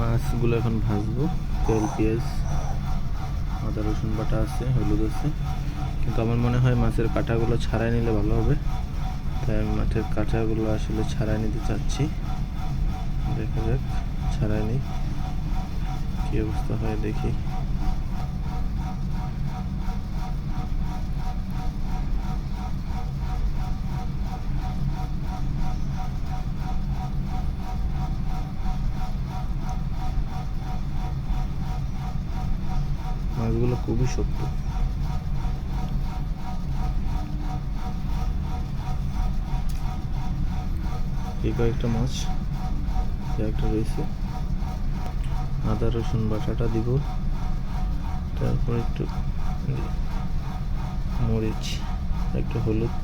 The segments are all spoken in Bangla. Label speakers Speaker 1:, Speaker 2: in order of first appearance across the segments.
Speaker 1: মাছগুলো এখন ভাজবো। তেল, পেঁয়াজ, আদা রসুন বাটা আছে, হলুদ আছে, কিন্তু আমার মনে হয় মাছের কাঁটাগুলো ছাড়াই নিলে ভালো হবে, তাই আমি মাছের কাঁটাগুলো আসলে ছাড়াই নিতে চাচ্ছি। দেখা যাক, ছাড়াই নিই কী অবস্থা হয় দেখি। মাছগুলো খুবই শক্ত। এই কয়েকটা মাছ একটা রয়েছে। আদা রসুন বাটাটা দিব, তারপর একটু মরিচ, একটু হলুদ,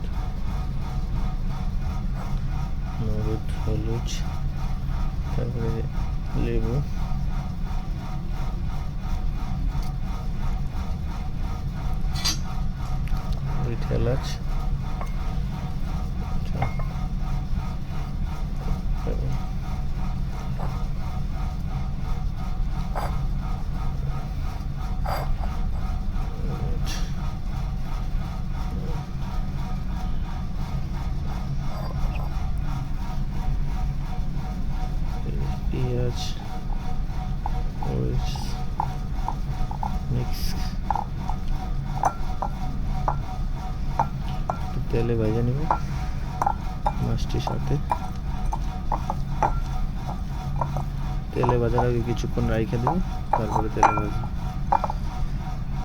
Speaker 1: হলুদ, তারপরে লেবু, এলাচ, পেঁয়াজ, মরিচ মিক্স তেলে ভেজে নিব মাছটির সাথে। তেলে ভাজার আগে কিছুক্ষণ রাইখে দেব, তারপরে তেলে ভাজবো।